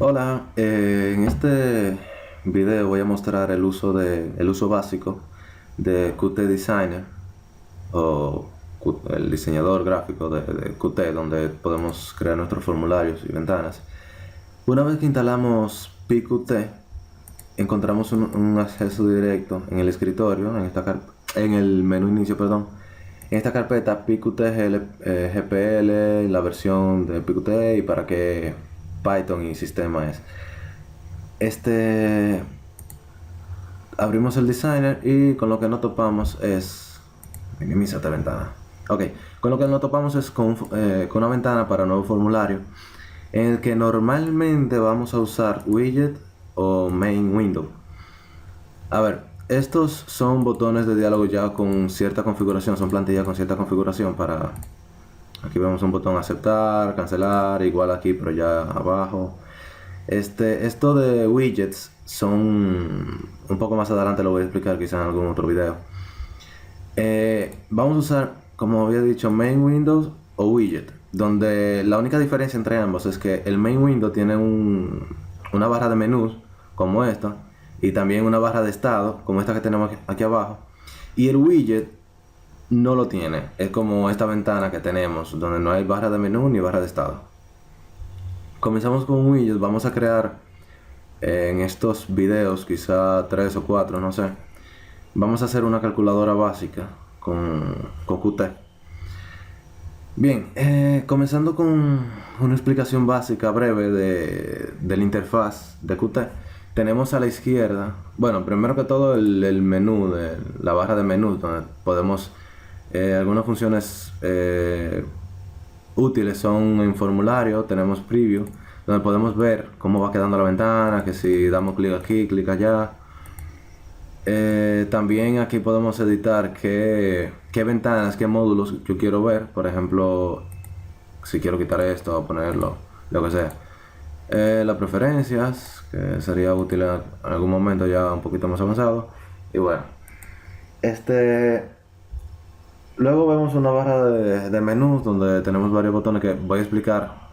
Hola, en este video voy a mostrar el uso básico de Qt Designer o el diseñador gráfico de Qt, donde podemos crear nuestros formularios y ventanas. Una vez que instalamos PQT, encontramos un acceso directo en el escritorio, en el menú inicio, perdón. En esta carpeta PQT GPL, la versión de PQT y para qué Python y sistema es. Este, Abrimos el designer y con lo que nos topamos es... Minimiza esta ventana. Ok, con lo que nos topamos es con una ventana para nuevo formulario en el que normalmente vamos a usar widget o main window. A ver, estos son botones de diálogo ya con cierta configuración, son plantillas con cierta configuración para... Aquí vemos un botón aceptar, cancelar, igual aquí pero ya abajo. Esto de widgets son un poco más adelante, lo voy a explicar quizá en algún otro video. Vamos a usar, como había dicho, main windows o widget, donde la única diferencia entre ambos es que el main window tiene una barra de menús como esta y también una barra de estado como esta que tenemos aquí abajo, y el widget no lo tiene. Es como esta ventana que tenemos donde no hay barra de menú ni barra de estado. Comenzamos con un widget. Vamos a crear en estos videos quizá 3 o 4, no sé. Vamos a hacer una calculadora básica con Qt. Bien, comenzando con una explicación básica breve de la interfaz de Qt. Tenemos a la izquierda, bueno, primero que todo el menú, la barra de menú, donde podemos, algunas funciones útiles son en formulario. Tenemos preview, donde podemos ver cómo va quedando la ventana, que si damos clic aquí, clic allá. También aquí podemos editar qué ventanas, qué módulos yo quiero ver. Por ejemplo, si quiero quitar esto o ponerlo, lo que sea. Las preferencias, que sería útil en algún momento ya un poquito más avanzado. Y bueno, este luego vemos una barra de menús donde tenemos varios botones que voy a explicar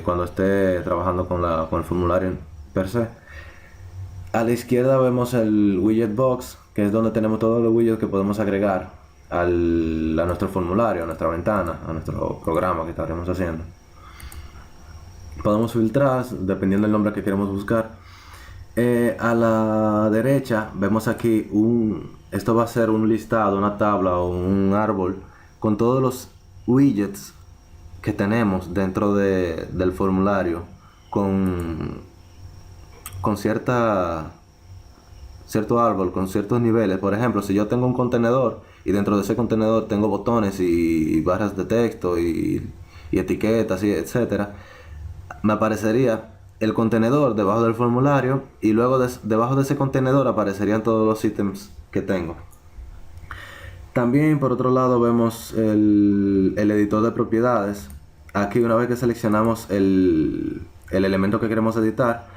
cuando esté trabajando con el formulario per se. A la izquierda vemos el widget box, que es donde tenemos todos los widgets que podemos agregar a nuestro formulario, a nuestra ventana, a nuestro programa que estaremos haciendo. Podemos filtrar dependiendo del nombre que queremos buscar. A la derecha vemos aquí esto va a ser un listado, una tabla o un árbol con todos los widgets que tenemos dentro del formulario con cierto árbol, con ciertos niveles. Por ejemplo, si yo tengo un contenedor y dentro de ese contenedor tengo botones y barras de texto y etiquetas y etcétera, me aparecería el contenedor debajo del formulario y luego debajo de ese contenedor aparecerían todos los ítems que tengo. También por otro lado vemos el editor de propiedades. Aquí, una vez que seleccionamos el elemento que queremos editar,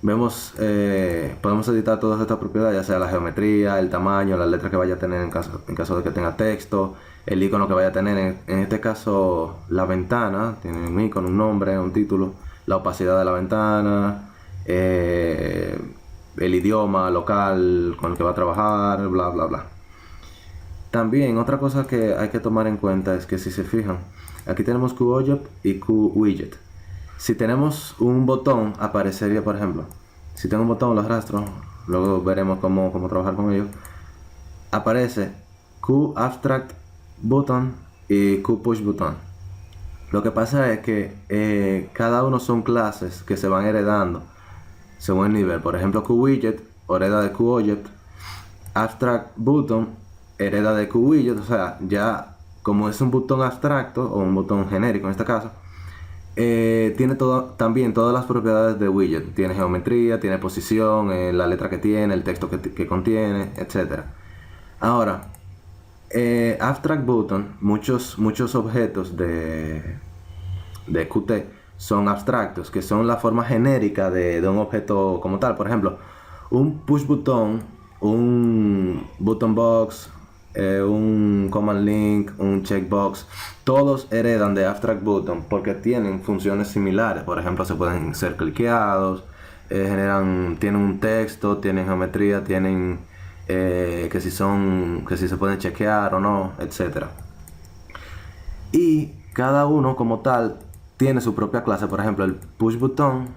podemos editar todas estas propiedades, ya sea la geometría, el tamaño, las letras que vaya a tener en caso de que tenga texto, el icono que vaya a tener. En este caso, la ventana tiene un icono, un nombre, un título, la opacidad de la ventana, el idioma local con el que va a trabajar, bla bla bla. También otra cosa que hay que tomar en cuenta es que, si se fijan, aquí tenemos QObject y QWidget. Si tenemos un botón, aparecería, por ejemplo, si tengo un botón, lo arrastro, luego veremos cómo trabajar con ello. Aparece QAbstract Button y QPush Button. Lo que pasa es que cada uno son clases que se van heredando según el nivel. Por ejemplo, QWidget hereda de QObject, Abstract Button hereda de QWidget. O sea, ya como es un botón abstracto o un botón genérico en este caso, tiene también todas las propiedades de widget. Tiene geometría, tiene posición, la letra que tiene, el texto que contiene, etc. Ahora, Abstract Button, muchos objetos de Qt son abstractos, que son la forma genérica de un objeto como tal. Por ejemplo, un push button, un button box, un command link, un checkbox, todos heredan de abstract button porque tienen funciones similares. Por ejemplo, se pueden ser cliqueados, tienen un texto, tienen geometría, tienen que si se pueden chequear o no, etcétera. Y cada uno como tal tiene su propia clase. Por ejemplo, el push button,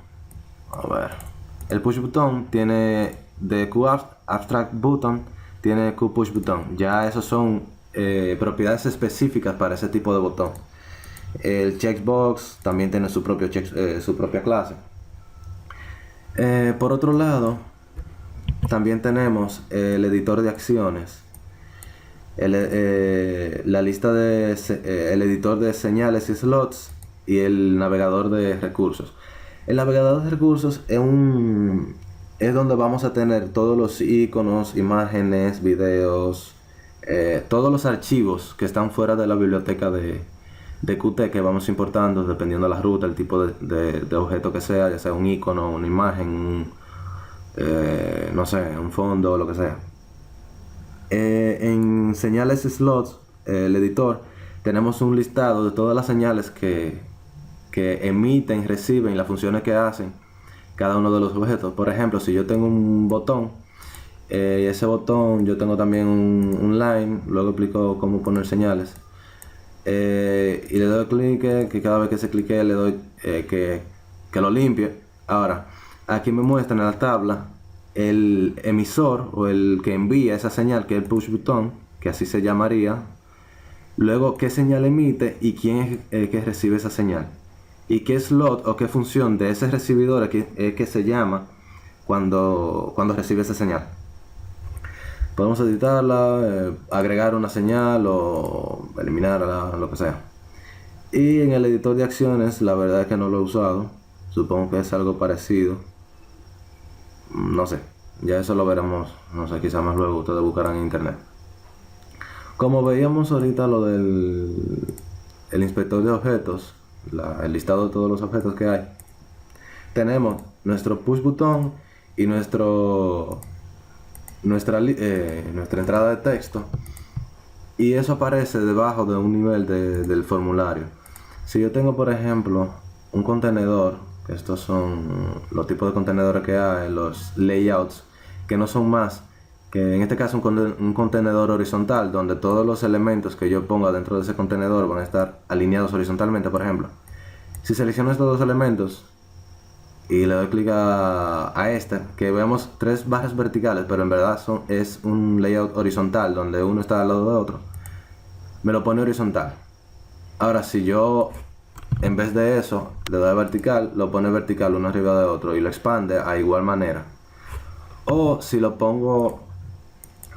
el push button tiene de abstract button, tiene push button. Ya esos son propiedades específicas para ese tipo de botón. El checkbox también tiene su propia clase. Por otro lado, también tenemos el editor de acciones, el editor de señales y slots y el navegador de recursos. El navegador de recursos es donde vamos a tener todos los iconos, imágenes, videos, todos los archivos que están fuera de la biblioteca de Qt que vamos importando dependiendo de la ruta, el tipo de objeto que sea, ya sea un icono, una imagen, no sé, un fondo, lo que sea. En señales slots, el editor, tenemos un listado de todas las señales que emiten, reciben, las funciones que hacen cada uno de los objetos. Por ejemplo, si yo tengo un botón, ese botón yo tengo también un line, luego explico cómo poner señales. Y le doy clic, que cada vez que se clique le doy que lo limpie. Ahora, aquí me muestra en la tabla el emisor o el que envía esa señal, que es el push button, que así se llamaría. Luego, qué señal emite y quién es el que recibe esa señal. Y qué slot o qué función de ese recibidor es que se llama cuando recibe esa señal. Podemos editarla, agregar una señal o eliminarla, lo que sea. Y en el editor de acciones, la verdad es que no lo he usado. Supongo que es algo parecido. No sé, ya eso lo veremos, no sé, quizás más luego ustedes buscarán en internet. Como veíamos ahorita lo del inspector de objetos, el listado de todos los objetos que hay, tenemos nuestro push button y nuestra entrada de texto, y eso aparece debajo de un nivel del formulario. Si yo tengo, por ejemplo, un contenedor, que estos son los tipos de contenedores que hay, los layouts, que no son más que en este caso un contenedor horizontal, donde todos los elementos que yo ponga dentro de ese contenedor van a estar alineados horizontalmente. Por ejemplo, si selecciono estos dos elementos y le doy clic a este, que vemos tres barras verticales, pero en verdad es un layout horizontal donde uno está al lado de otro, me lo pone horizontal. Ahora, si yo en vez de eso le doy a vertical, lo pone vertical uno arriba de otro y lo expande a igual manera. O si lo pongo,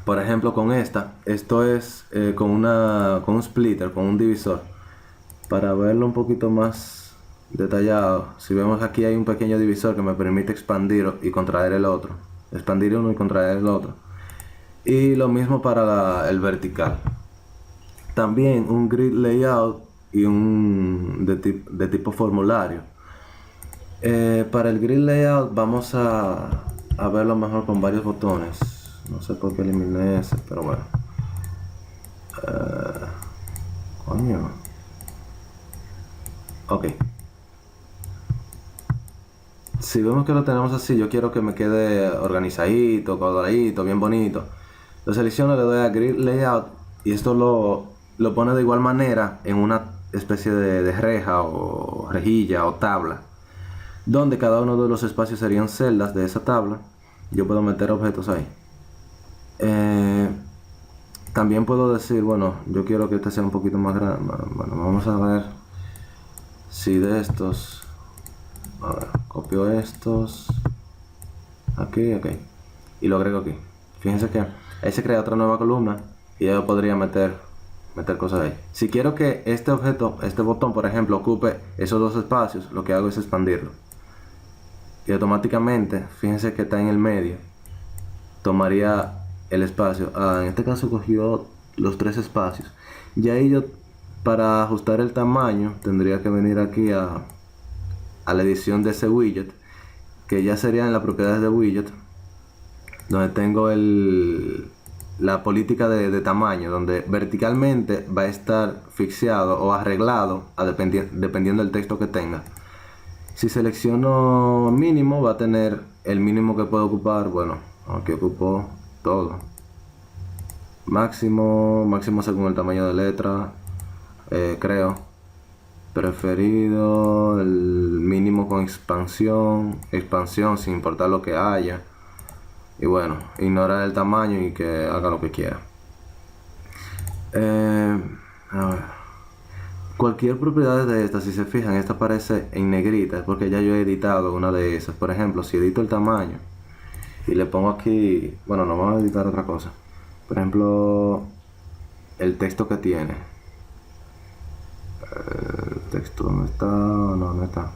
por ejemplo, con esto es con un splitter, con un divisor. Para verlo un poquito más detallado, si vemos aquí hay un pequeño divisor que me permite expandir y contraer el otro. Expandir uno y contraer el otro. Y lo mismo para el vertical. También un grid layout y un de tipo formulario. Para el grid layout vamos a verlo mejor con varios botones. No sé por qué eliminé ese, pero bueno. Coño. Ok. Si vemos que lo tenemos así, yo quiero que me quede organizadito, cuadradito, bien bonito. Lo selecciono, le doy a Grid Layout y esto lo pone de igual manera en una especie de reja o rejilla o tabla, donde cada uno de los espacios serían celdas de esa tabla. Yo puedo meter objetos ahí. También puedo decir, bueno, yo quiero que este sea un poquito más grande. Bueno, vamos a ver si de estos, a ver, copio estos aquí, ok, y lo agrego aquí. Fíjense que ahí se crea otra nueva columna y yo podría meter cosas ahí. Si quiero que este objeto, este botón por ejemplo, ocupe esos dos espacios, lo que hago es expandirlo y automáticamente, fíjense que está en el medio, tomaría el espacio. En este caso cogió los tres espacios, y ahí yo, para ajustar el tamaño, tendría que venir aquí a la edición de ese widget, que ya sería en las propiedades de widget, donde tengo el la política de tamaño, donde verticalmente va a estar fixado o arreglado dependiendo del texto que tenga. Si selecciono mínimo, va a tener el mínimo que puedo ocupar. Bueno, aquí ocupo todo. Máximo según el tamaño de letra, creo. Preferido, el mínimo con expansión sin importar lo que haya. Y bueno, ignorar el tamaño y que haga lo que quiera. A ver. Cualquier propiedad de esta, si se fijan, esta aparece en negrita, porque ya yo he editado una de esas. Por ejemplo, si edito el tamaño y le pongo aquí, bueno, no vamos a editar otra cosa. Por ejemplo, el texto que tiene. El texto, ¿dónde está? No está.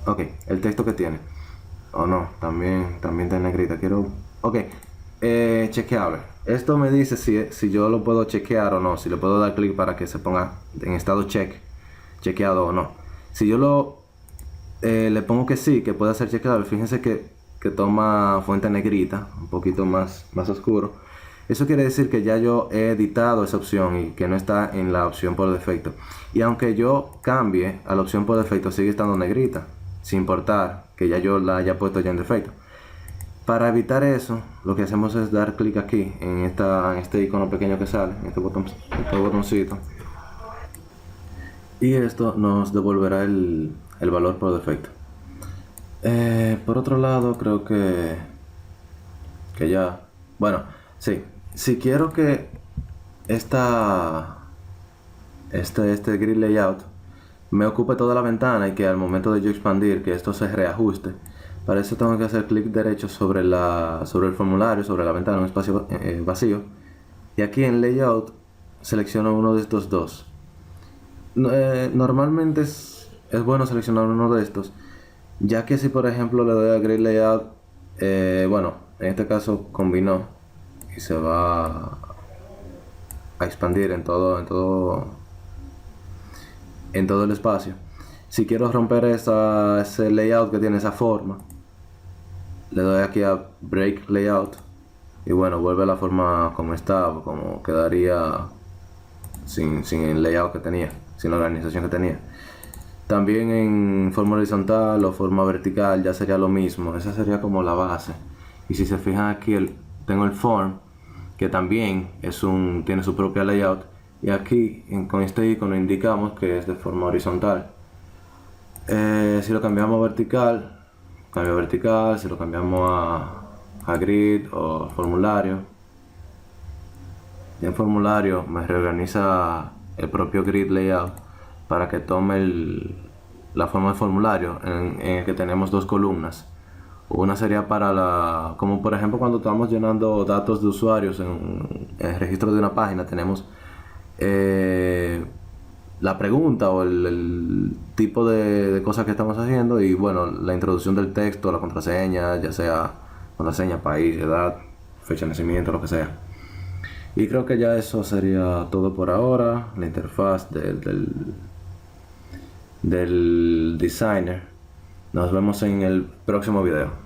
Ok, el texto que tiene. Oh no, también está en negrita. Ok, chequeable. Esto me dice si yo lo puedo chequear o no. Si le puedo dar clic para que se ponga en estado chequeado o no. Si yo le pongo que sí, que puede ser chequeable. Fíjense que toma fuente negrita, un poquito más oscuro. Eso quiere decir que ya yo he editado esa opción y que no está en la opción por defecto. Y aunque yo cambie a la opción por defecto, sigue estando negrita, sin importar que ya yo la haya puesto ya en defecto. Para evitar eso, lo que hacemos es dar clic aquí, en este icono pequeño que sale, en este botoncito. Y esto nos devolverá el valor por defecto. Por otro lado, creo que ya... Bueno, sí. Si quiero que este grid layout me ocupe toda la ventana y que al momento de yo expandir, que esto se reajuste, para eso tengo que hacer clic derecho sobre el formulario, sobre la ventana, un espacio vacío. Y aquí en layout selecciono uno de estos dos. Normalmente es bueno seleccionar uno de estos, ya que si por ejemplo le doy a grid layout, bueno, en este caso combinó y se va a expandir en todo el espacio. Si quiero romper ese layout que tiene esa forma, le doy aquí a break layout y bueno, vuelve a la forma como estaba, como quedaría sin el layout que tenía, sin la organización que tenía. También en forma horizontal o forma vertical ya sería lo mismo. Esa sería como la base. Y si se fijan aquí, tengo el form, que también tiene su propia layout. Y aquí con este icono indicamos que es de forma horizontal. Si lo cambiamos a vertical, cambio vertical. Si lo cambiamos a grid o formulario, y en formulario me reorganiza el propio grid layout para que tome la forma de formulario en el que tenemos dos columnas. Una sería para como por ejemplo cuando estamos llenando datos de usuarios en el registro de una página, tenemos la pregunta o el tipo de cosas que estamos haciendo y bueno, la introducción del texto, la contraseña, ya sea contraseña, país, edad, fecha de nacimiento, lo que sea. Y creo que ya eso sería todo por ahora. La interfaz del designer. Nos vemos en el próximo video.